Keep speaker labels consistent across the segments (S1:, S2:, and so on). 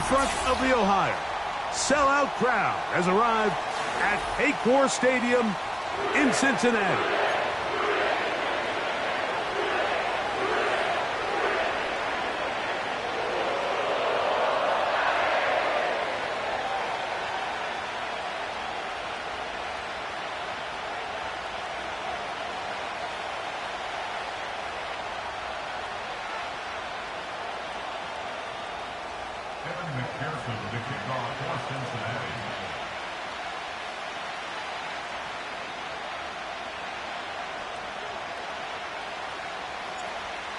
S1: waterfront of the Ohio, sellout crowd has arrived at Paycor Stadium in Cincinnati.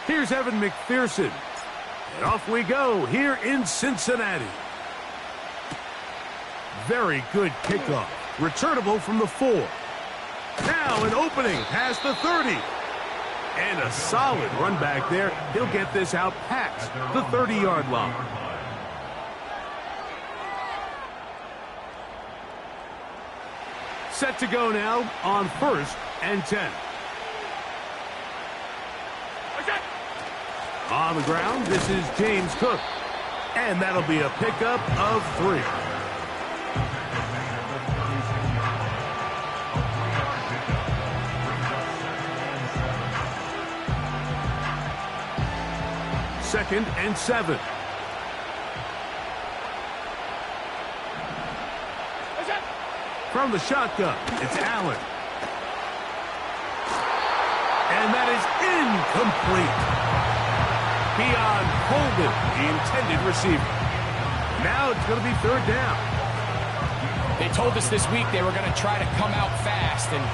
S1: Here's Evan McPherson. And off we go here in Cincinnati. Very good kickoff. Returnable from the 4. Now an opening past the 30. And a solid run back there. He'll get this out past the 30-yard line. Set to go now on 1st and 10. On the ground, this is James Cook. And that'll be a pickup of 3. Second and 7. From the shotgun, it's Allen. And that is incomplete. Beyond Holden, the intended receiver. Now it's going to be 3rd down.
S2: They told us this week they were going to try to come out fast, and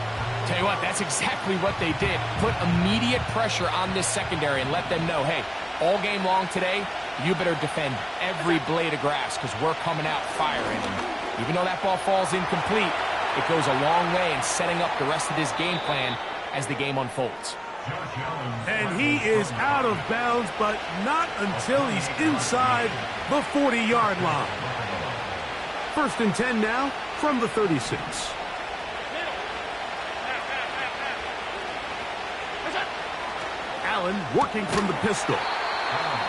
S2: tell you what, that's exactly what they did. Put immediate pressure on this secondary and let them know, hey, all game long today, you better defend every blade of grass because we're coming out firing. And even though that ball falls incomplete, it goes a long way in setting up the rest of this game plan as the game unfolds.
S1: And he is out of bounds, but not until he's inside the 40-yard line. 1st and 10 now from the 36. Allen working from the pistol.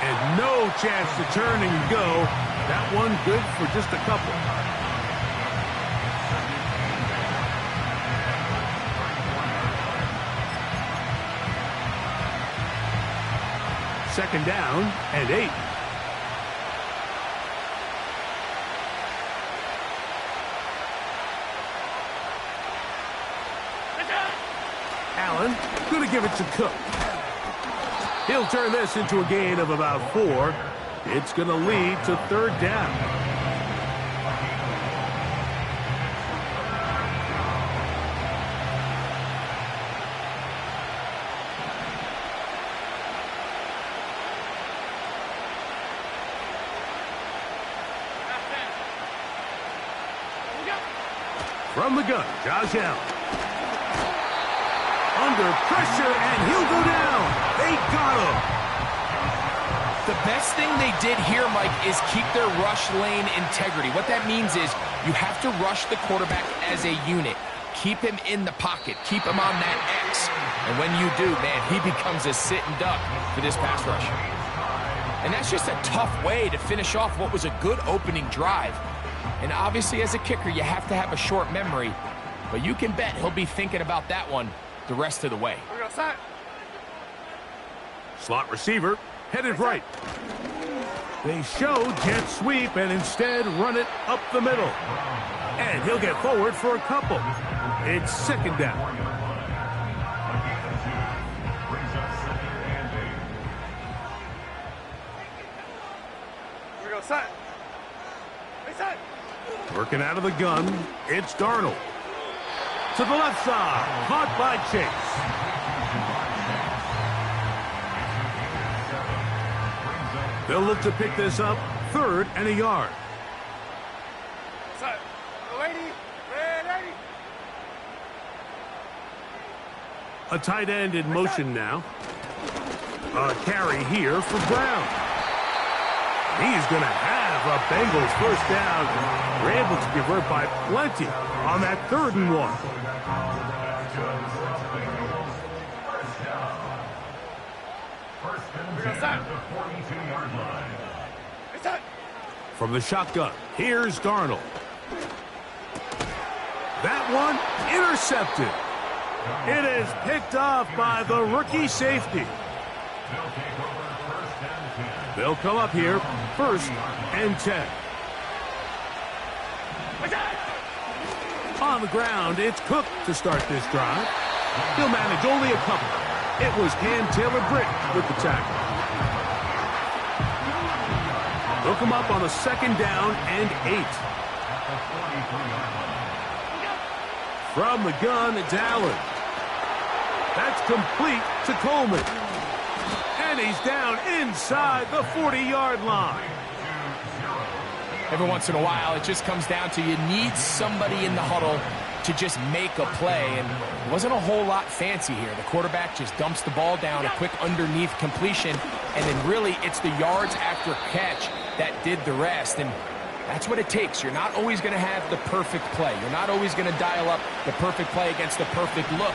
S1: And no chance to turn and go. That one good for just a couple. Second down and 8. Allen going to give it to Cook. He'll turn this into a gain of about 4. It's going to lead to 3rd down. From the gun, Josh Allen. Under pressure, and he'll go down. They got him.
S2: The best thing they did here, Mike, is keep their rush lane integrity. What that means is you have to rush the quarterback as a unit. Keep him in the pocket. Keep him on that X. And when you do, man, he becomes a sitting duck for this pass rush. And that's just a tough way to finish off what was a good opening drive. And obviously, as a kicker, you have to have a short memory. But you can bet he'll be thinking about that one the rest of the way.
S1: Slot receiver headed right. They show jet sweep and instead run it up the middle. And he'll get forward for a couple. It's 2nd down. Working out of the gun, it's Darnold. To the left side, caught by Chase. They'll look to pick this up, 3rd and a yard. A tight end in motion now. A carry here for Brown. He's going to have a Bengals 1st down. We're able to convert by plenty on that 3rd and 1. From the shotgun, here's Darnold. That one intercepted. It is picked off by the rookie safety. They'll come up here, 1st and 10. On the ground, it's Cook to start this drive. He'll manage only a couple. It was Cam Taylor-Britt with the tackle. They'll come up on a 2nd down and 8. From the gun, it's Allen. That's complete to Coleman. And he's down inside the 40-yard line.
S2: Every once in a while, it just comes down to you need somebody in the huddle to just make a play, and it wasn't a whole lot fancy here. The quarterback just dumps the ball down, a quick underneath completion, and then really it's the yards after catch that did the rest, and that's what it takes. You're not always going to have the perfect play. You're not always going to dial up the perfect play against the perfect look.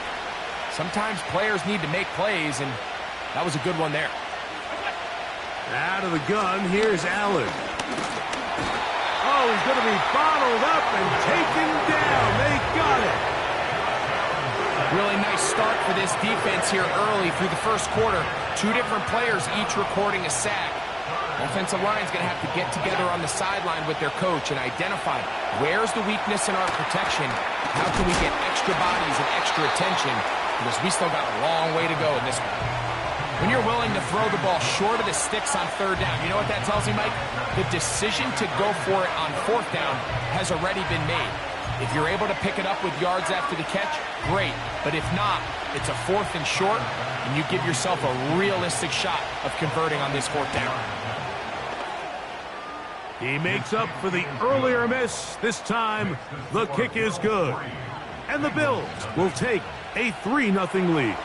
S2: Sometimes players need to make plays, and that was a good one there.
S1: Out of the gun, here's Allen. Oh, he's going to be bottled up and taken down. They got it.
S2: Really nice start for this defense here early through the 1st quarter. 2 different players each recording a sack. Offensive line's going to have to get together on the sideline with their coach and identify where's the weakness in our protection. How can we get extra bodies and extra attention? Because we still got a long way to go in this one. When you're willing to throw the ball short of the sticks on 3rd down, you know what that tells me, Mike? The decision to go for it on 4th down has already been made. If you're able to pick it up with yards after the catch, great. But if not, it's a 4th and short, and you give yourself a realistic shot of converting on this 4th down.
S1: He makes up for the earlier miss. This time, the kick is good. And the Bills will take a 3-0 lead.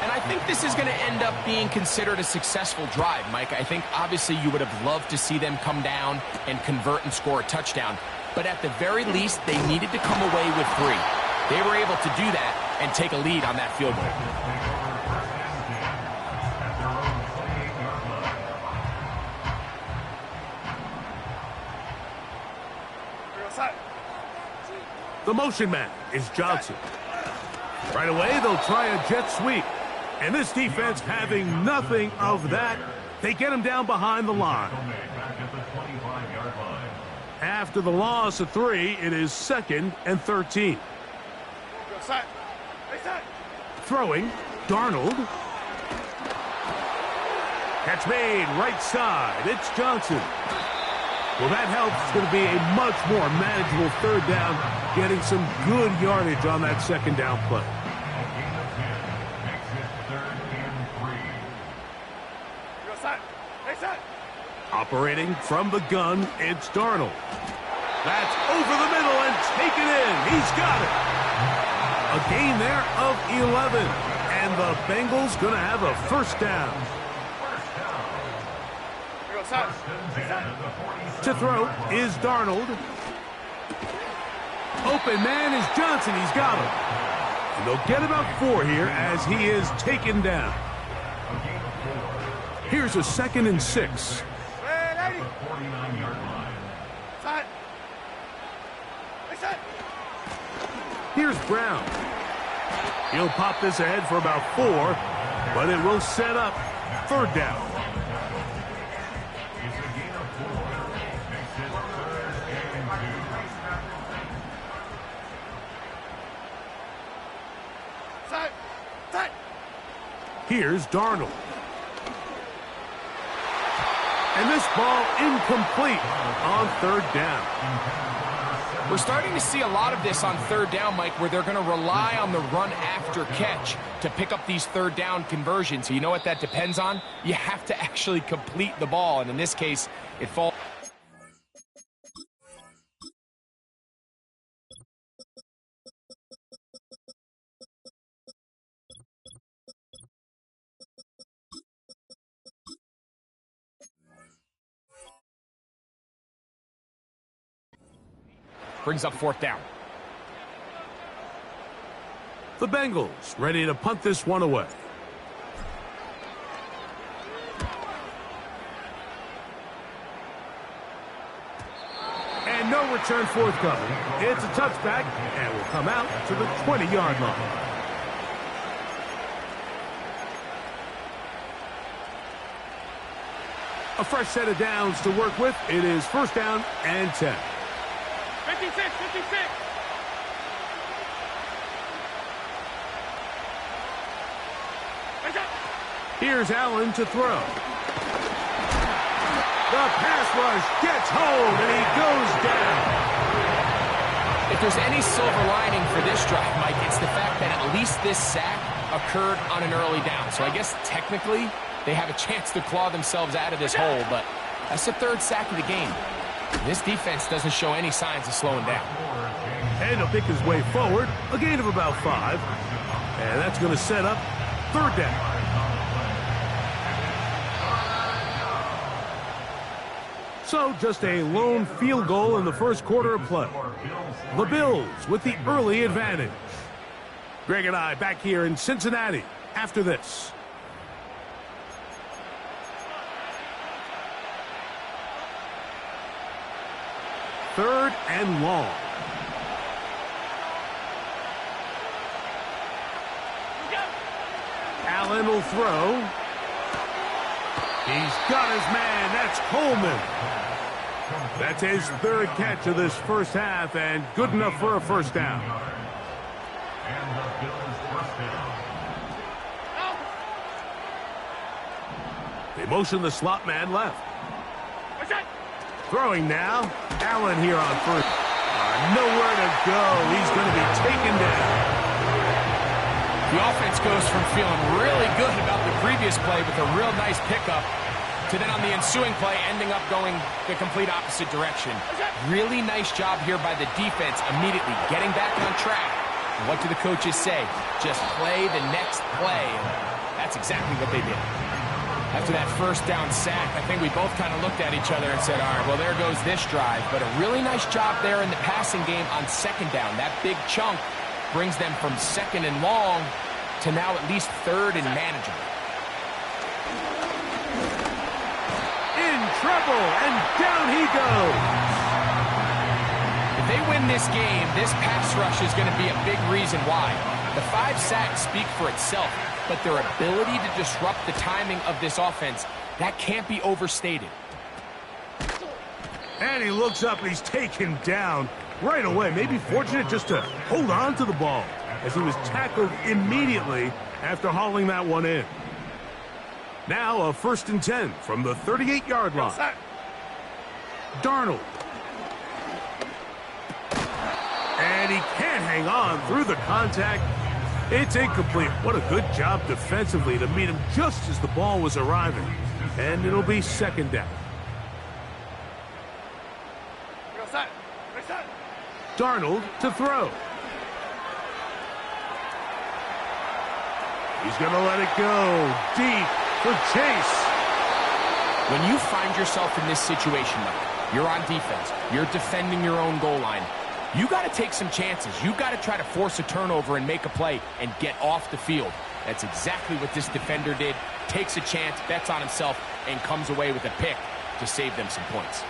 S2: And I think this is going to end up being considered a successful drive, Mike. I think obviously you would have loved to see them come down and convert and score a touchdown. But at the very least, they needed to come away with 3. They were able to do that and take a lead on that field goal.
S1: The motion man is Johnson. Right away, they'll try a jet sweep. And this defense having nothing of that, they get him down behind the line. After the loss of 3, it is 2nd and 13. Throwing, Darnold. Catch made, right side. It's Johnson. Well, that helps. It's going to be a much more manageable 3rd down, getting some good yardage on that 2nd down play. Operating from the gun, it's Darnold. That's over the middle and taken in. He's got it. A gain there of 11. And the Bengals going to have a 1st down. To throw is Darnold. Open man is Johnson. He's got him. And they'll get about 4 here as he is taken down. Here's a 2nd and 6. Here's Brown. He'll pop this ahead for about 4, but it will set up 3rd down. Here's Darnold. And this ball incomplete on 3rd down.
S2: We're starting to see a lot of this on 3rd down, Mike, where they're going to rely on the run after catch to pick up these 3rd down conversions. So you know what that depends on? You have to actually complete the ball, and in this case, it falls. Brings up 4th down.
S1: The Bengals ready to punt this one away. And no return forthcoming. It's a touchback, and will come out to the 20-yard line. A fresh set of downs to work with. It is first down and 10.
S3: 56, 56.
S1: Here's Allen to throw. The pass rush gets home, and he goes down.
S2: If there's any silver lining for this drive, Mike, it's the fact that at least this sack occurred on an early down. So I guess technically they have a chance to claw themselves out of this hole, but that's the third sack of the game. This defense doesn't show any signs of slowing down.
S1: And he'll pick his way forward, a gain of about 5. And that's going to set up third down. So just a lone field goal in the first quarter of play. The Bills with the early advantage. Greg and I back here in Cincinnati after this. Third and long. Allen will throw. He's got his man. That's Coleman. That's his third catch of this first half, and good enough for a first down. They motion the slot man left. Throwing now. Allen here on first. Nowhere to go. He's going to be taken down.
S2: The offense goes from feeling really good about the previous play with a real nice pickup to then on the ensuing play ending up going the complete opposite direction. Really nice job here by the defense immediately getting back on track. And what do the coaches say? Just play the next play. And that's exactly what they did. After that first down sack, I think we both kind of looked at each other and said, all right, well, there goes this drive. But a really nice job there in the passing game on second down. That big chunk brings them from second and long to now at least third and manageable.
S1: In trouble, and down he goes.
S2: If they win this game, this pass rush is going to be a big reason why. The 5 sacks speak for itself, but their ability to disrupt the timing of this offense, that can't be overstated.
S1: And he looks up, and he's taken down right away. Maybe fortunate just to hold on to the ball as he was tackled immediately after hauling that one in. Now a first and 10 from the 38-yard line. Darnold. And he can't hang on through the contact. It's incomplete. What a good job defensively to meet him just as the ball was arriving. And it'll be second down. Darnold to throw. He's going to let it go deep for Chase.
S2: When you find yourself in this situation, Mike, you're on defense, you're defending your own goal line, you got to take some chances. You got to try to force a turnover and make a play and get off the field. That's exactly what this defender did. Takes a chance, bets on himself, and comes away with a pick to save them some points.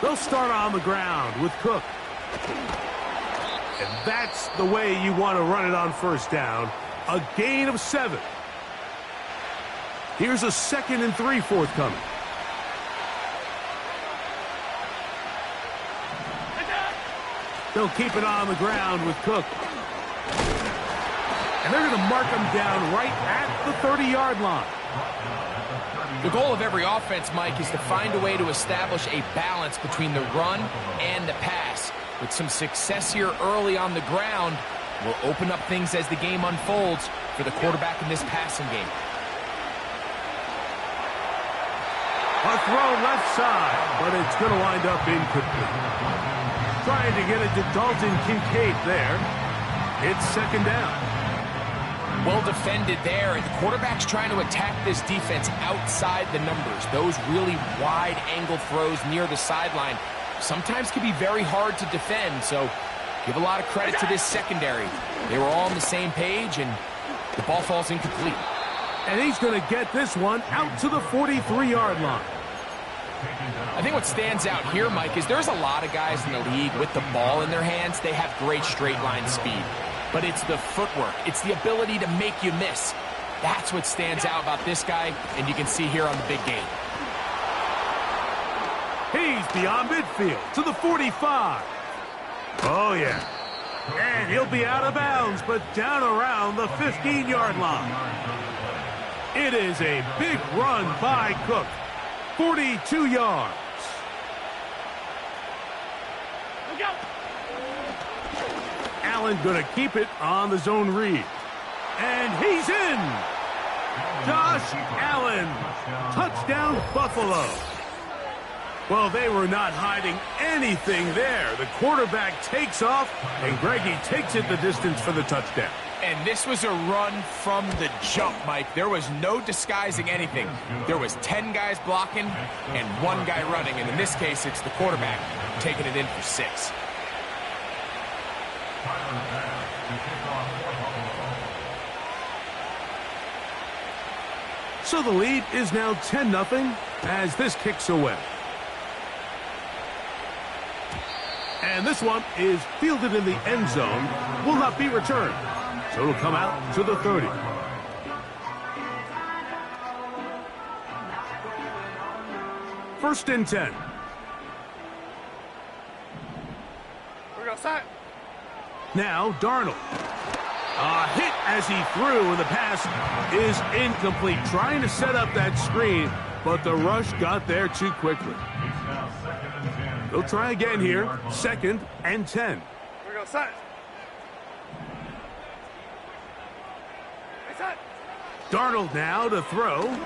S1: They'll start on the ground with Cook. And that's the way you want to run it on first down. A gain of 7. Here's a 2nd and 3 forthcoming. They'll keep it on the ground with Cook. And they're going to mark him down right at the 30-yard line.
S2: The goal of every offense, Mike, is to find a way to establish a balance between the run and the pass. With some success here early on the ground, will open up things as the game unfolds for the quarterback in this passing game.
S1: A throw left side, but it's going to wind up incomplete. Trying to get it to Dalton Kincaid there. It's second down.
S2: Well defended there, and the quarterback's trying to attack this defense outside the numbers. Those really wide angle throws near the sideline sometimes can be very hard to defend, so give a lot of credit to this secondary. They were all on the same page, and the ball falls incomplete.
S1: And he's going to get this one out to the 43-yard line.
S2: I think what stands out here, Mike, is there's a lot of guys in the league with the ball in their hands. They have great straight line speed. But it's the footwork. It's the ability to make you miss. That's what stands out about this guy, and you can see here on the big game.
S1: He's beyond midfield to the 45. Oh, yeah. And he'll be out of bounds, but down around the 15-yard line. It is a big run by Cook. 42 yards.
S3: Look out!
S1: Allen going to keep it on the zone read. And he's in. Josh Allen. Touchdown, Buffalo. Well, they were not hiding anything there. The quarterback takes off, and Greggy takes it the distance for the touchdown.
S2: And this was a run from the jump, Mike. There was no disguising anything. There was 10 guys blocking and 1 guy running. And in this case, it's the quarterback taking it in for 6.
S1: So the lead is now 10-0 as this kicks away. And this one is fielded in the end zone, will not be returned. So it'll come out to the 30. First and 10.
S3: We're going to start.
S1: Now Darnold. A hit as he threw, and the pass is incomplete. Trying to set up that screen, but the rush got there too quickly. They'll try again here. Second and 10.
S3: We're going to start.
S1: Darnold now to throw. And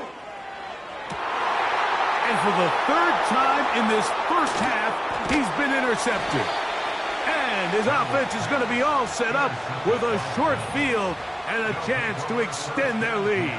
S1: for the 3rd time in this first half, he's been intercepted. And his offense is going to be all set up with a short field and a chance to extend their lead.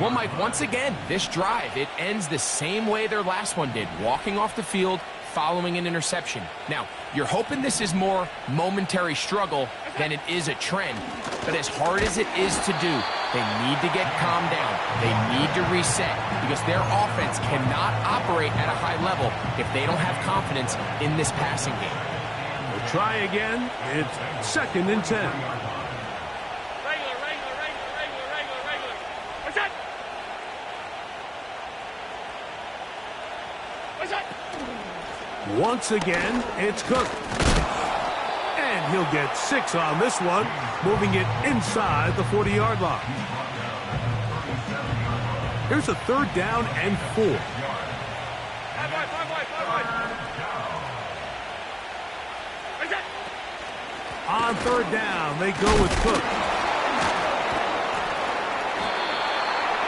S2: Well, Mike, once again, this drive, it ends the same way their last one did, walking off the field, following an interception. Now, you're hoping this is more momentary struggle than it is a trend, but as hard as it is to do, they need to get calmed down. They need to reset because their offense cannot operate at a high level if they don't have confidence in this passing game.
S1: We'll try again. It's second and 10. Once again, it's Cook. And he'll get 6 on this one, moving it inside the 40-yard line. Here's a 3rd down and 4. On 3rd down, they go with Cook.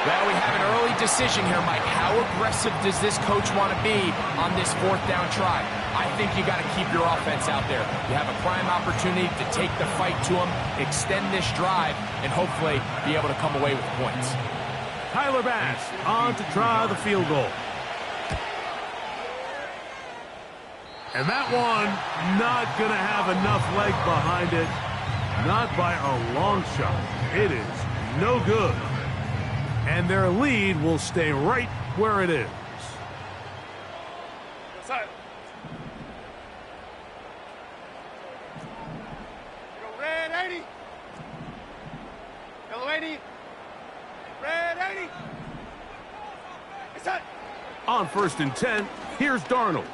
S2: Well, we have an early decision here, Mike. How aggressive does this coach want to be on this 4th down try? I think you got to keep your offense out there. You have a prime opportunity to take the fight to them, extend this drive, and hopefully be able to come away with points.
S1: Tyler Bass on to try the field goal. And that one not going to have enough leg behind it. Not by a long shot. It is no good. And their lead will stay right where it is.
S3: Red 80. Yellow 80. Red 80. It's set.
S1: On 1st and 10, here's Darnold.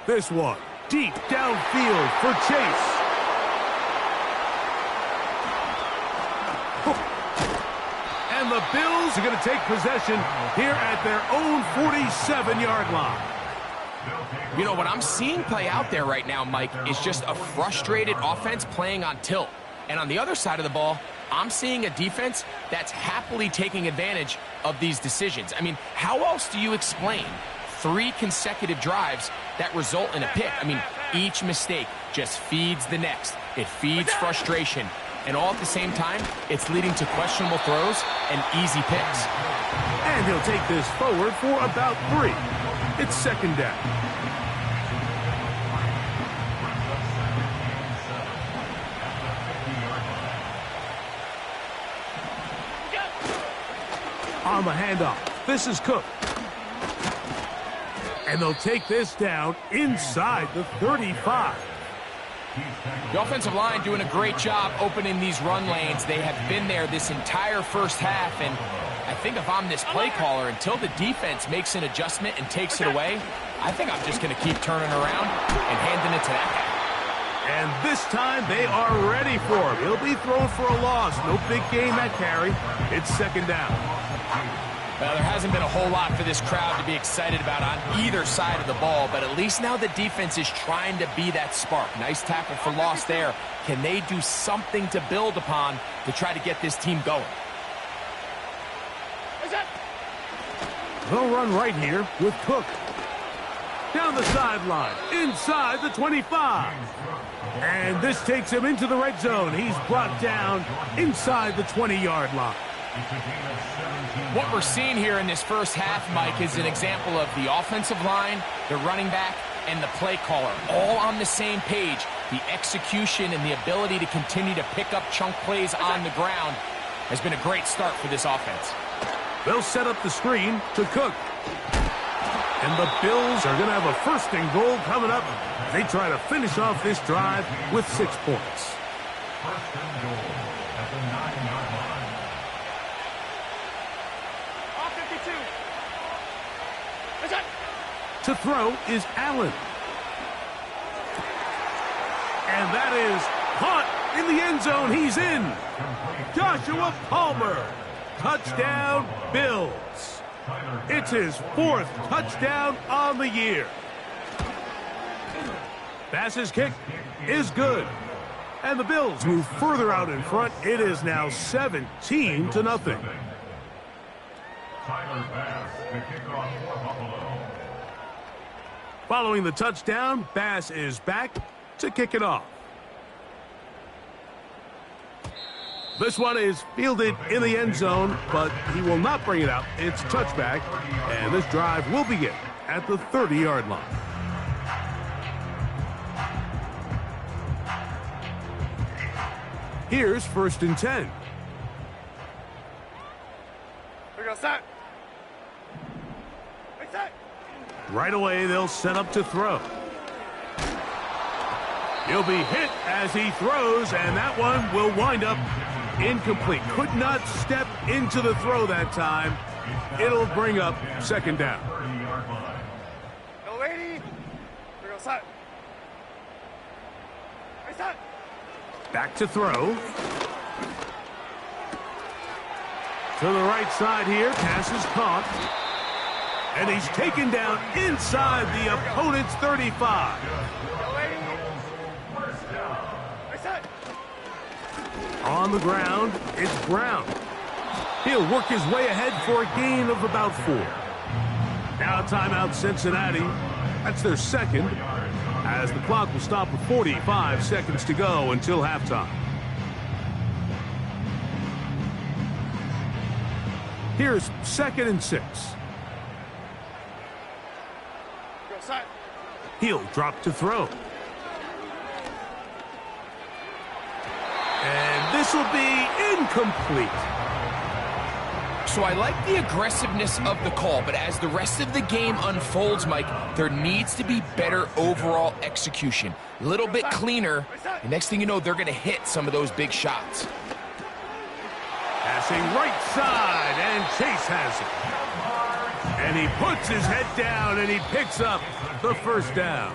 S1: This one deep downfield for Chase. And the Bills are going to take possession here at their own 47-yard line.
S2: You know, what I'm seeing play out there right now, Mike, is just a frustrated offense playing on tilt. And on the other side of the ball, I'm seeing a defense that's happily taking advantage of these decisions. I mean, how else do you explain 3 consecutive drives that result in a pick? I mean, each mistake just feeds the next. It feeds frustration. And all at the same time, it's leading to questionable throws and easy picks.
S1: And he'll take this forward for about 3. It's 2nd down. On the handoff, this is Cook. And they'll take this down inside the 35.
S2: The offensive line doing a great job opening these run lanes. They have been there this entire first half, and I think if I'm this play caller, until the defense makes an adjustment and takes it away, I think I'm just going to keep turning around and handing it to that guy.
S1: And this time they are ready for him. He'll be thrown for a loss. No big gain that carry. It's second down.
S2: Well, there hasn't been a whole lot for this crowd to be excited about on either side of the ball, but at least now the defense is trying to be that spark. Nice tackle for loss there. Can they do something to build upon to try to get this team going?
S1: They'll run right here with Cook. Down the sideline, inside the 25. And this takes him into the red zone. He's brought down inside the 20-yard line.
S2: What we're seeing here in this first half, Mike, is an example of the offensive line, the running back, and the play caller all on the same page. The execution and the ability to continue to pick up chunk plays on the ground has been a great start for this offense.
S1: They'll set up the screen to Cook. And the Bills are going to have a first and goal coming up. They try to finish off this drive with 6 points.
S4: First and goal at the 9-yard line.
S3: Off 52.
S1: To throw is Allen. And that is caught in the end zone. He's in. Joshua Palmer. Touchdown, Bills. It's his 4th touchdown on the year. Bass's kick is good. And the Bills move further out in front. It is now 17-0.
S4: Tyler Bass, the kickoff for Buffalo.
S1: Following the touchdown, Bass is back to kick it off. This one is fielded in the end zone, but he will not bring it out. It's touchback, and this drive will begin at the 30-yard line. Here's 1st and 10.
S3: We're going to set. Set.
S1: Right away, they'll set up to throw. He'll be hit as he throws, and that one will wind up incomplete. Could not step into the throw that time. It'll bring up second down.
S3: No lady. We're going to set. Set.
S1: Back to throw. To the right side here. Pass is caught. And he's taken down inside the opponent's 35. On the ground, it's Brown. He'll work his way ahead for a gain of about 4. Now timeout Cincinnati. That's their second, as the clock will stop with 45 seconds to go until halftime. Here's 2nd and 6. He'll drop to throw. And this will be incomplete.
S2: So I like the aggressiveness of the call, but as the rest of the game unfolds, Mike, there needs to be better overall execution. A little bit cleaner. The next thing you know, they're going to hit some of those big shots.
S1: Passing right side, and Chase has it. And he puts his head down, and he picks up the first down.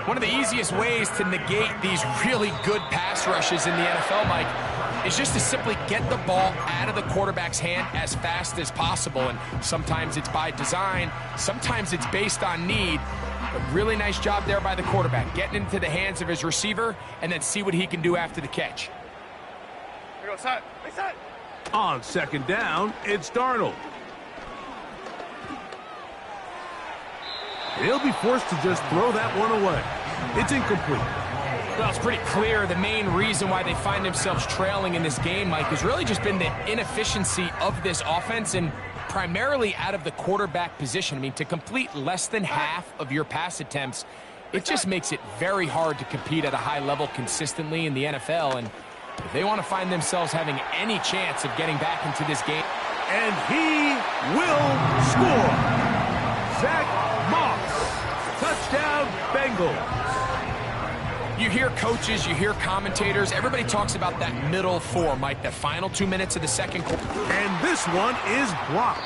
S2: One of the easiest ways to negate these really good pass rushes in the NFL, Mike, is just to simply get the ball out of the quarterback's hand as fast as possible. And sometimes it's by design, sometimes it's based on need. A really nice job there by the quarterback, getting into the hands of his receiver and then see what he can do after the catch.
S3: Here goes set. Set.
S1: On second down, it's Darnold. He'll be forced to just throw that one away. It's incomplete.
S2: Well, it's pretty clear the main reason why they find themselves trailing in this game, Mike, has really just been the inefficiency of this offense and primarily out of the quarterback position. I mean, to complete less than half of your pass attempts, it just makes it very hard to compete at a high level consistently in the NFL. And if they want to find themselves having any chance of getting back into this game.
S1: And he will score. Zach Bengals.
S2: You hear coaches, you hear commentators, everybody talks about that middle four, Mike, the final 2 minutes of the second quarter.
S1: And this one is blocked.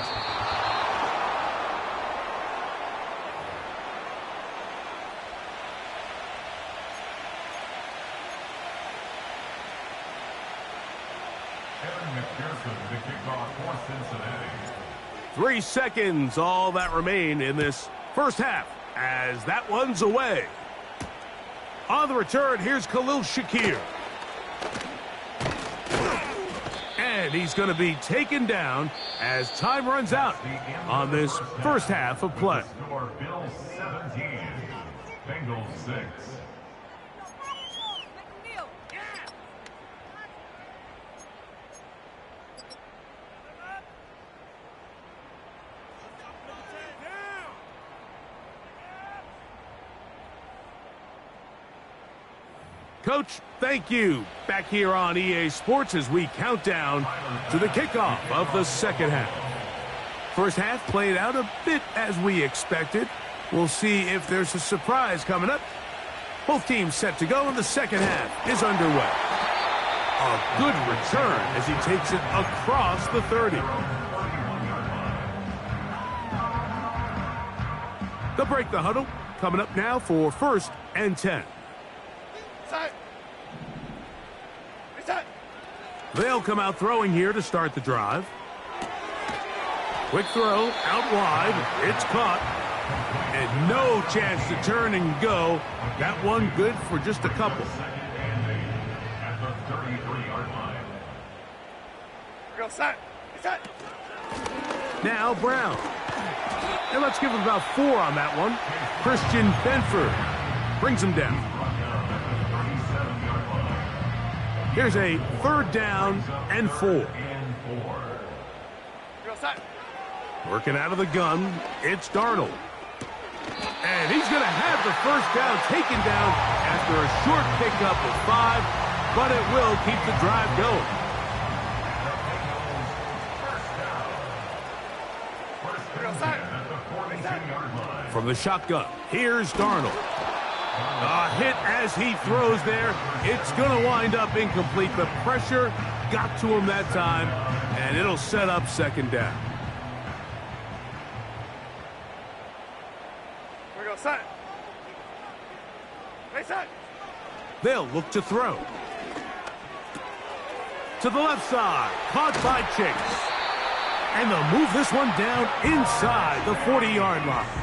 S4: Kevin McPherson, the kickoff for Cincinnati.
S1: 3 seconds, all that remain in this first half, as that one's away. On the return, here's Khalil Shakir. And he's going to be taken down as time runs out on this first half of play.
S4: Score Bills 17, Bengals 6.
S1: Coach, thank you. Back here on EA Sports as we count down to the kickoff of the second half. First half played out a bit as we expected. We'll see if there's a surprise coming up. Both teams set to go, and the second half is underway. A good return as he takes it across the 30. They'll break the huddle. Coming up now for 1st and 10. They'll come out throwing here to start the drive. Quick throw out wide. It's caught. And no chance to turn and go. That one good for just a couple.
S4: At the 33-yard line.
S3: Go set. Set.
S1: Now Brown. And let's give him about 4 on that one. Christian Benford brings him down. Here's a 3rd down and 4. Working out of the gun, it's Darnold. And he's going to have the first down taken down after a short pickup of 5, but it will keep the drive going. From the shotgun, here's Darnold. A hit as he throws there. It's going to wind up incomplete. The pressure got to him that time, and it'll set up 2nd down.
S3: We go set. Play set.
S1: They'll look to throw. To the left side, caught by Chase. And they'll move this one down inside the 40-yard line.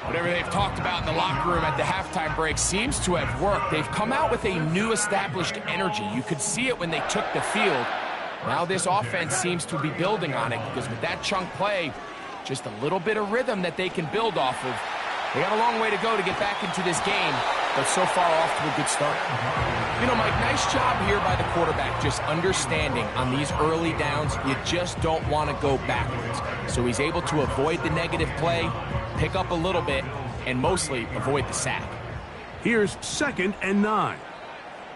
S2: Whatever they've talked about in the locker room at the halftime break seems to have worked. They've come out with a new established energy. You could see it when they took the field. Now this offense seems to be building on it because with that chunk play, just a little bit of rhythm that they can build off of. They got a long way to go to get back into this game, but so far off to a good start. You know, Mike, nice job here by the quarterback, just understanding on these early downs, you just don't want to go backwards. So he's able to avoid the negative play, pick up a little bit, and mostly avoid the sack.
S1: Here's 2nd and 9.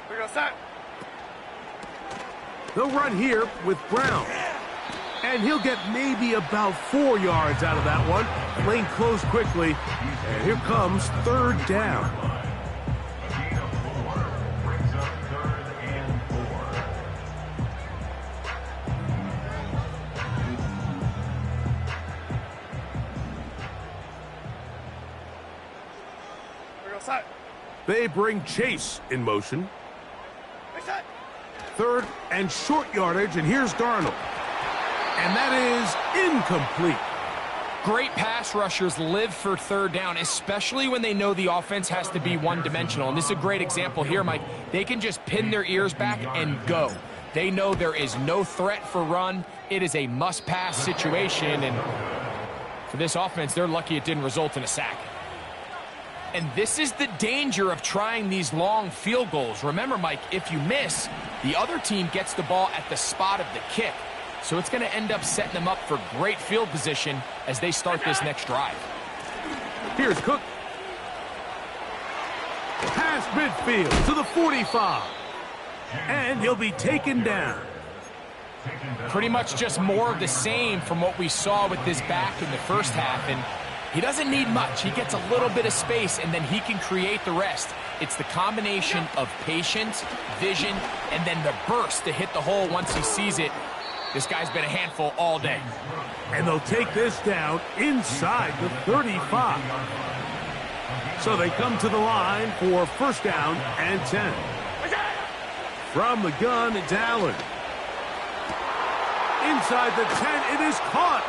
S3: We go set.
S1: They'll run here with Brown. And he'll get maybe about 4 yards out of that one. Lane closed quickly. And here comes 3rd down.
S4: A gain of 4 brings up 3rd and 4.
S3: We go set.
S1: They bring Chase in motion.
S3: Play set.
S1: 3rd and short yardage, and here's Darnold. And that is incomplete.
S2: Great pass rushers live for 3rd down, especially when they know the offense has to be one-dimensional. And this is a great example here, Mike. They can just pin their ears back and go. They know there is no threat for run. It is a must-pass situation, and for this offense, they're lucky it didn't result in a sack. And this is the danger of trying these long field goals. Remember, Mike, if you miss, the other team gets the ball at the spot of the kick. So it's going to end up setting them up for great field position as they start this next drive.
S1: Here's Cook. Past midfield to the 45. And he'll be taken down.
S2: Pretty much just more of the same from what we saw with this back in the first half. And He doesn't need much. He gets a little bit of space, and then he can create the rest. It's the combination of patience, vision, and then the burst to hit the hole once he sees it. This guy's been a handful all day.
S1: And they'll take this down inside the 35. So they come to the line for first down and 10. From the gun, it's Allen. Inside the 10, it is caught.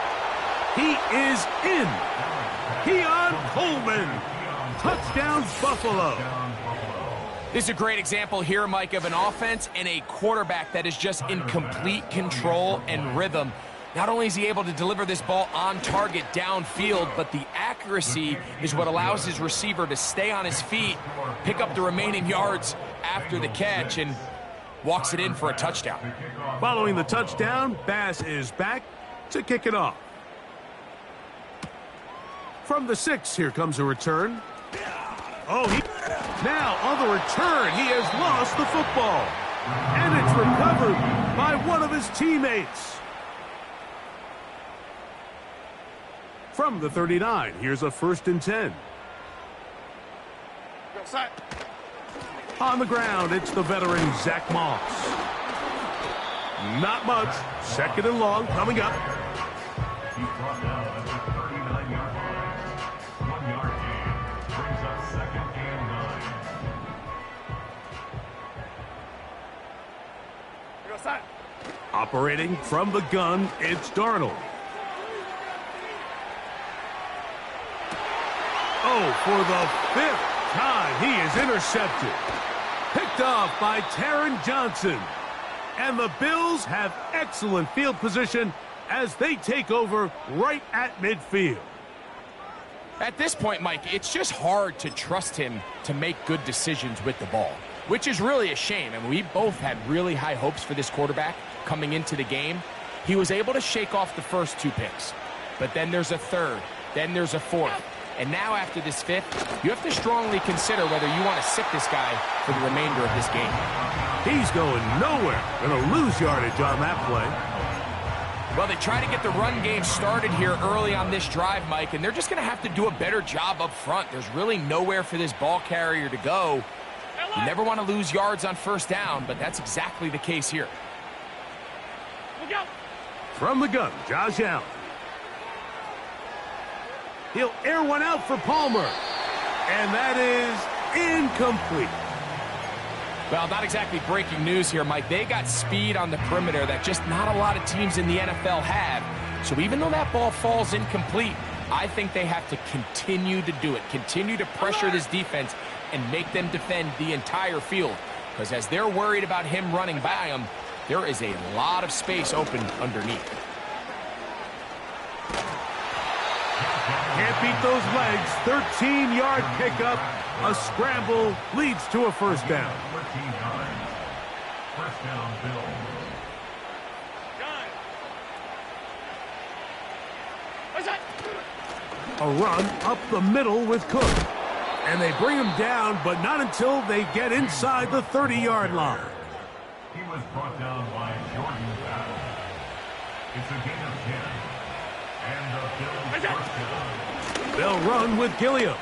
S1: He is in. Keon Coleman. Touchdown, Buffalo.
S2: This is a great example here, Mike, of an offense and a quarterback that is just in complete control and rhythm. Not only is he able to deliver this ball on target downfield, but the accuracy is what allows his receiver to stay on his feet, pick up the remaining yards after the catch, and walks it in for a touchdown.
S1: Following the touchdown, Bass is back to kick it off. From the 6, here comes a return. Now on the return, he has lost the football. And it's recovered by one of his teammates. From the 39, here's a first and 10. On the ground, it's the veteran Zach Moss. Not much. Second and long coming up.
S4: He's brought down at the 39-yard line. 1-yard gain brings up second and 9.
S1: Operating from the gun, it's Darnold. Oh, for the 5th time, he is intercepted. Picked off by Taron Johnson. And the Bills have excellent field position as they take over right at midfield.
S2: At this point, Mike, it's just hard to trust him to make good decisions with the ball, which is really a shame. And we both had really high hopes for this quarterback coming into the game. He was able to shake off the first 2 picks, but then there's a 3rd, then there's a 4th. And now after this 5th, you have to strongly consider whether you want to sit this guy for the remainder of this game.
S1: He's going nowhere. Going to lose yardage on that play.
S2: Well, they try to get the run game started here early on this drive, Mike, and they're just going to have to do a better job up front. There's really nowhere for this ball carrier to go. You never want to lose yards on first down, but that's exactly the case here.
S1: From the gun, Josh Allen. He'll air one out for Palmer. And that is incomplete.
S2: Well, not exactly breaking news here, Mike. They got speed on the perimeter that just not a lot of teams in the NFL have. So even though that ball falls incomplete, I think they have to continue to do it. Continue to pressure this defense and make them defend the entire field. Because as they're worried about him running by them, there is a lot of space open underneath.
S1: Can't beat those legs. 13-yard pickup. A scramble leads to a first down.
S4: 14-9. First down, Bill.
S1: A run up the middle with Cook. And they bring him down, but not until they get inside the 30-yard line.
S4: He was brought down by Jordan Battle. It's a gain of 10. And the Bills first down.
S1: They'll run with Gilliam.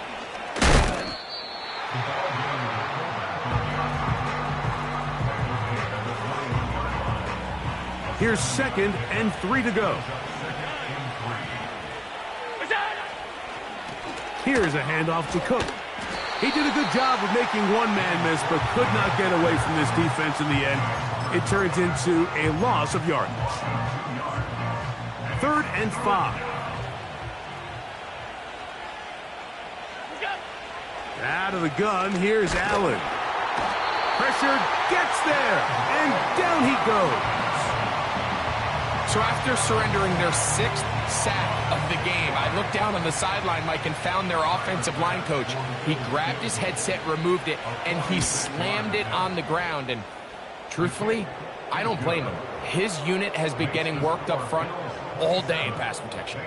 S1: Here's 2nd and 3 to go. Here's a handoff to Cook. He did a good job of making one man miss, but could not get away from this defense in the end. It turns into a loss of yardage. 3rd and 5. Out of the gun, here's Allen. Pressure gets there, and down he goes.
S2: So after surrendering their 6th sack of the game, I looked down on the sideline, Mike, and found their offensive line coach. He grabbed his headset, removed it, and he slammed it on the ground. And truthfully, I don't blame him. His unit has been getting worked up front all day in pass protection.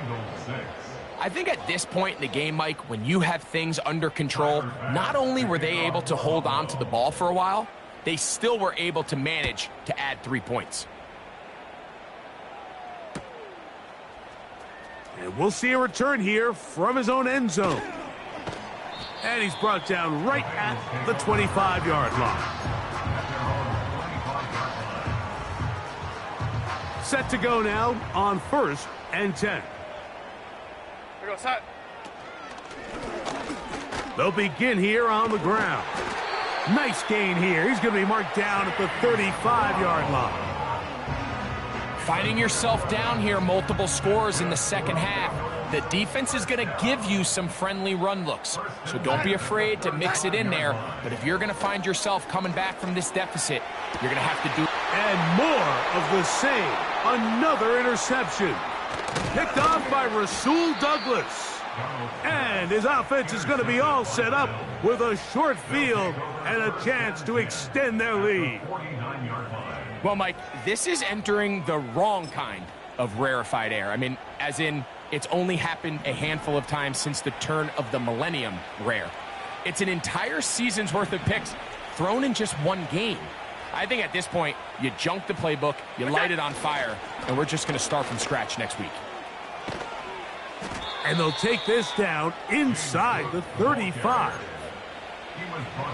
S2: I think at this point in the game, Mike, when you have things under control, not only were they able to hold on to the ball for a while, they still were able to manage to add 3 points.
S1: And we'll see a return here from his own end zone. And he's brought down right at the 25-yard line. Set to go now on 1st and 10.
S3: Here we go, set.
S1: They'll begin here on the ground. Nice gain here. He's going to be marked down at the 35-yard line.
S2: Finding yourself down here, multiple scores in the second half. The defense is going to give you some friendly run looks. So don't be afraid to mix it in there. But if you're going to find yourself coming back from this deficit, you're going to have to do...
S1: And more of the same. Another interception. Picked off by Rasul Douglas. And his offense is going to be all set up with a short field and a chance to extend their lead.
S2: Well, Mike, this is entering the wrong kind of rarefied air. I mean, as in, it's only happened a handful of times since the turn of the millennium rare. It's an entire season's worth of picks thrown in just one game. I think at this point, you junk the playbook, you light it on fire, and we're just going to start from scratch next week.
S1: And they'll take this down inside the 35.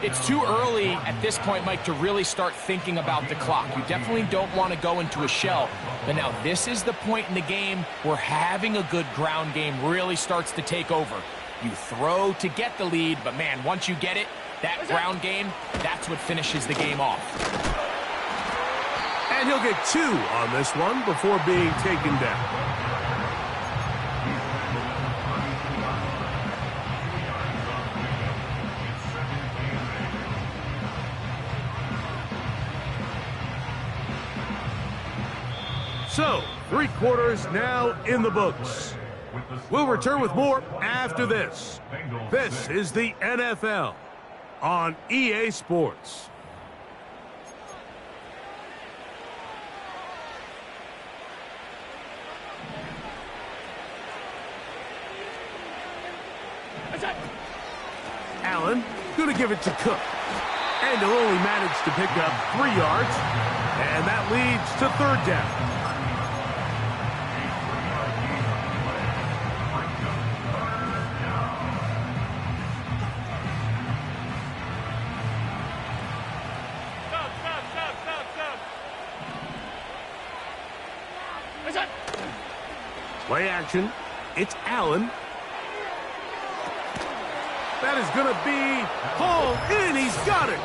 S2: It's too early at this point, Mike, to really start thinking about the clock. You definitely don't want to go into a shell. But now this is the point in the game where having a good ground game really starts to take over. You throw to get the lead, but man, once you get it, that ground game, that's what finishes the game off.
S1: And he'll get 2 on this one before being taken down. So, 3 quarters now in the books. We'll return with more after this. This is the NFL on EA Sports. Allen going to give it to Cook. And he'll only manage to pick up 3 yards. And that leads to 3rd down. Play action. It's Allen. That is going to be hauled in. He's got it.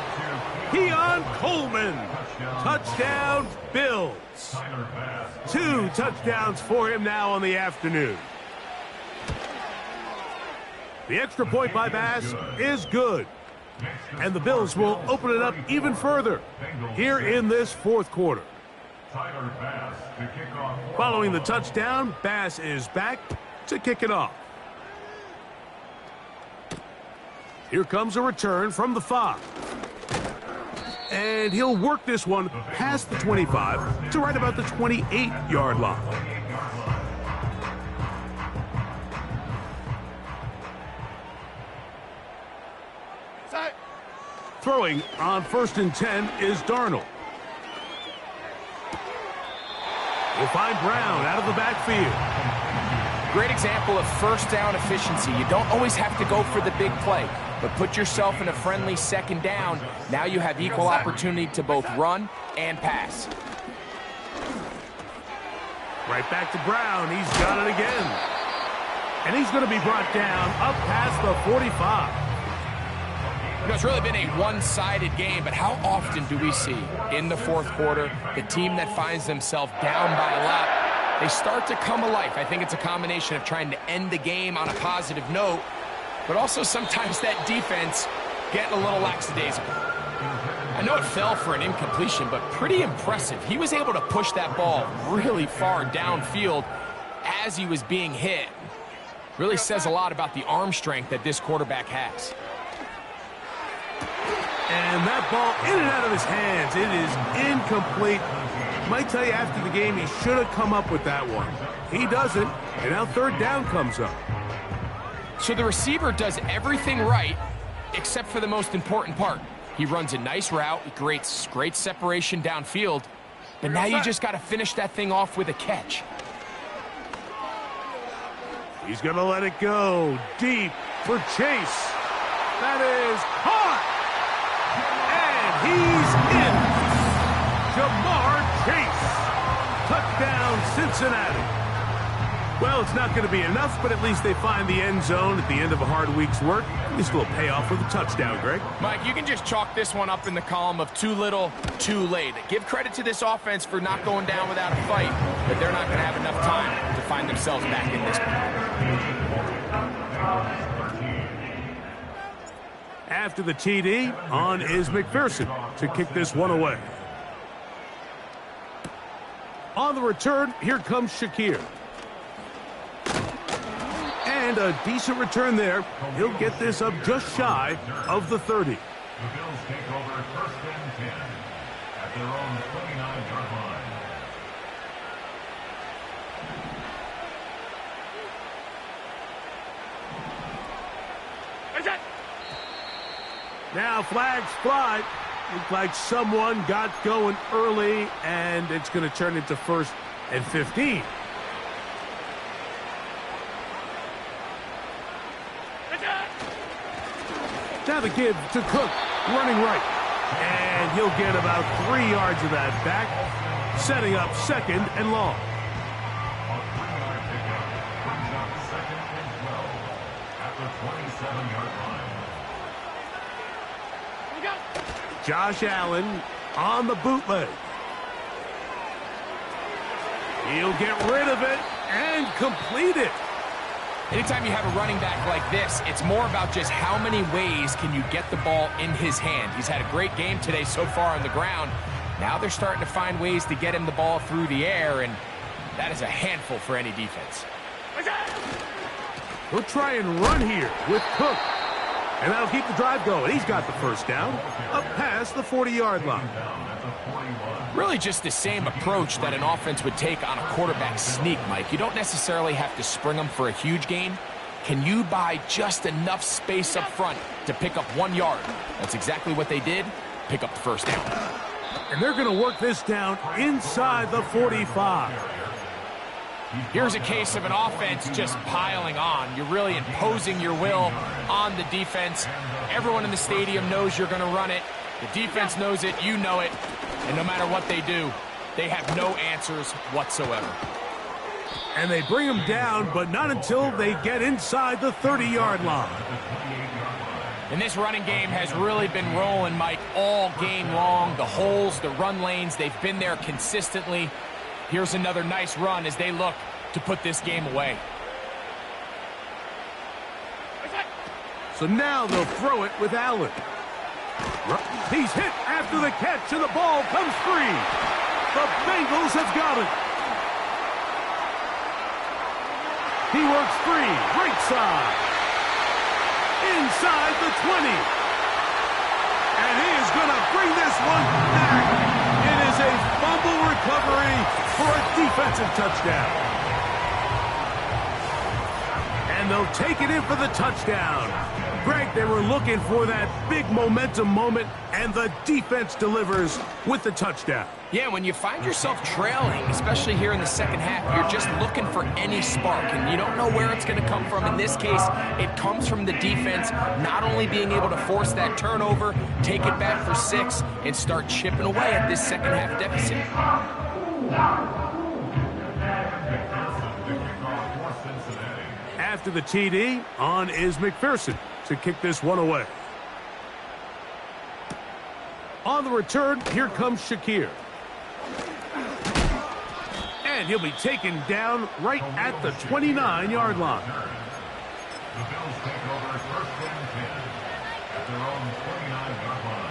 S1: Keon Coleman. Touchdown, Bills. 2 touchdowns for him now on the afternoon. The extra point by Bass is good. And the Bills will open it up even further here in this 4th quarter. Following the touchdown, Bass is back to kick it off. Here comes a return from the 5. And he'll work this one past the 25 to right about the 28-yard line. Throwing on 1st and 10 is Darnold. We'll find Brown out of the backfield.
S2: Great example of 1st down efficiency. You don't always have to go for the big play, but put yourself in a friendly 2nd down. Now you have equal opportunity to both run and pass.
S1: Right back to Brown. He's got it again. And he's going to be brought down up past the 45.
S2: You know, it's really been a one-sided game, but how often do we see in the 4th quarter the team that finds themselves down by a lot, they start to come alive? I think it's a combination of trying to end the game on a positive note, but also sometimes that defense getting a little lackadaisical. I know it fell for an incompletion, but pretty impressive. He was able to push that ball really far downfield as he was being hit. Really says a lot about the arm strength that this quarterback has.
S1: And that ball in and out of his hands. It is incomplete. Might tell you after the game he should have come up with that one. He doesn't, and now 3rd down comes up.
S2: So the receiver does everything right except for the most important part. He runs a nice route, great separation downfield, but now you just got to finish that thing off with a catch.
S1: He's going to let it go deep for Chase. That is caught. And he's in. Jamar Chase. Touchdown, Cincinnati. Well, it's not going to be enough, but at least they find the end zone at the end of a hard week's work. This will pay off with a touchdown, Greg.
S2: Mike, you can just chalk this one up in the column of too little, too late. Give credit to this offense for not going down without a fight, but they're not going to have enough time to find themselves back in this one.
S1: After the TD, on is McPherson to kick this one away. On the return, here comes Shakir. And a decent return there. He'll get this up just shy of the 30.
S4: The Bills take over first and 10 at their own 29-yard line.
S1: Now flags fly. Looks like someone got going early, and it's going to turn into 1st and 15. Now the give to Cook, running right. And he'll get about 3 yards of that back, setting up 2nd and long.
S4: A 3-yard pickup brings up 2nd and 12 at the 27-yard line.
S1: Josh Allen on the bootleg. He'll get rid of it and complete it.
S2: Anytime you have a running back like this, it's more about just how many ways can you get the ball in his hand. He's had a great game today so far on the ground. Now they're starting to find ways to get him the ball through the air, and that is a handful for any defense.
S1: He'll try and run here with Cook. And that'll keep the drive going. He's got the first down up past the 40-yard line.
S2: Really just the same approach that an offense would take on a quarterback sneak, Mike. You don't necessarily have to spring them for a huge gain. Can you buy just enough space up front to pick up 1 yard? That's exactly what they did. Pick up the first down.
S1: And they're going to work this down inside the 45.
S2: Here's a case of an offense just piling on. You're really imposing your will on the defense. Everyone in the stadium knows you're going to run it. The defense knows it, you know it. And no matter what they do, they have no answers whatsoever.
S1: And they bring him down, but not until they get inside the 30-yard line.
S2: And this running game has really been rolling, Mike, all game long. The holes, the run lanes, they've been there consistently. Here's another nice run as they look to put this game away.
S1: So now they'll throw it with Allen. He's hit after the catch, and the ball comes free. The Bengals have got it. He works free, right side. Inside the 20. And he is going to bring this one back. It is a fumble recovery for a defensive touchdown. And they'll take it in for the touchdown. Greg, they were looking for that big momentum moment, and the defense delivers with the touchdown.
S2: Yeah, when you find yourself trailing, especially here in the second half, you're just looking for any spark, and you don't know where it's going to come from. In this case, it comes from the defense not only being able to force that turnover, take it back for 6, and start chipping away at this second half deficit.
S1: After the TD, on is McPherson to kick this one away. On the return, here comes Shakir. And he'll be taken down right at the 29-yard line.
S4: The Bills take over first and 10 at their own 29-yard line.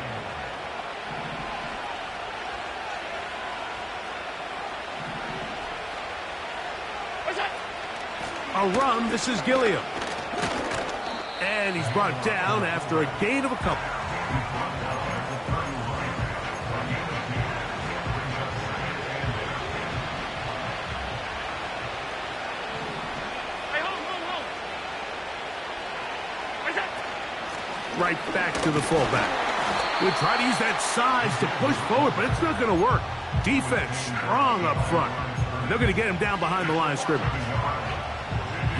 S1: A run, this is Gilliam. And he's brought down after a gain of a couple. Right back to the fullback. We'll try to use that size to push forward, but it's not going to work. Defense strong up front. They're going to get him down behind the line of scrimmage.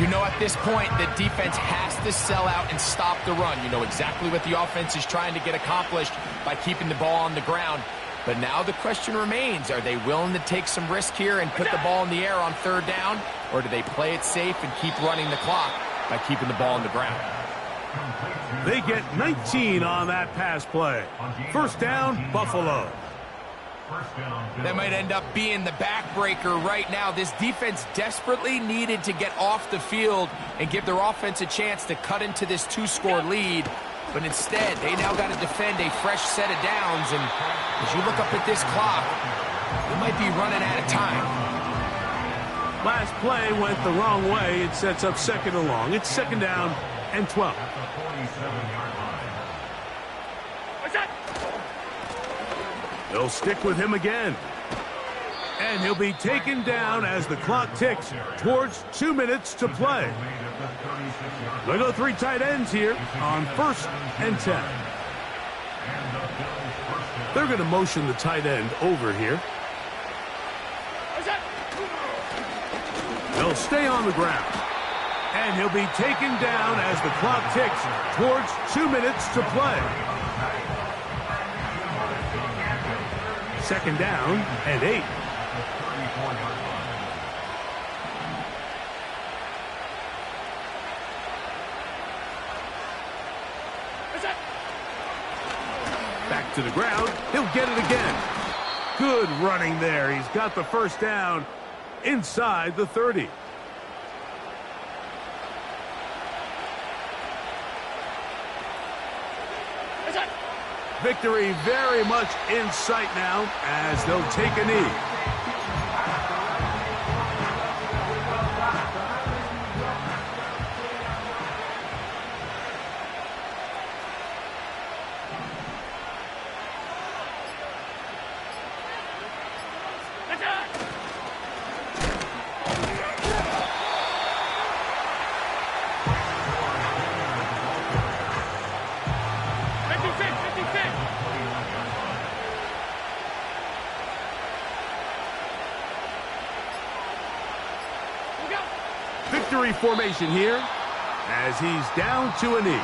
S2: You know at this point the defense has to sell out and stop the run. You know exactly what the offense is trying to get accomplished by keeping the ball on the ground. But now the question remains, are they willing to take some risk here and put the ball in the air on third down? Or do they play it safe and keep running the clock by keeping the ball on the ground?
S1: They get 19 on that pass play. First down, Buffalo.
S2: That might end up being the backbreaker right now. This defense desperately needed to get off the field and give their offense a chance to cut into this 2-score lead. But instead, they now got to defend a fresh set of downs. And as you look up at this clock, they might be running out of time.
S1: Last play went the wrong way. It sets up second and long. It's second down and 12. They'll stick with him again. And he'll be taken down as the clock ticks towards 2 minutes to play. They go 3 tight ends here on first and 10. They're going to motion the tight end over here. They'll stay on the ground. And he'll be taken down as the clock ticks towards 2 minutes to play. Second down and 8. Back to the ground. He'll get it again. Good running there. He's got the first down inside the 30. Victory very much in sight now as they'll take a knee. Victory formation here as he's down to a knee.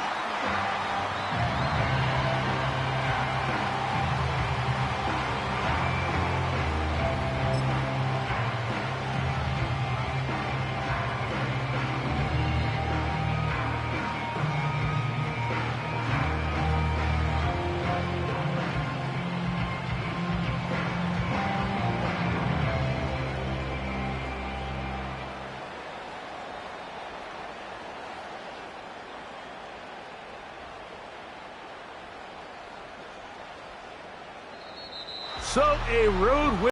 S1: So a road win.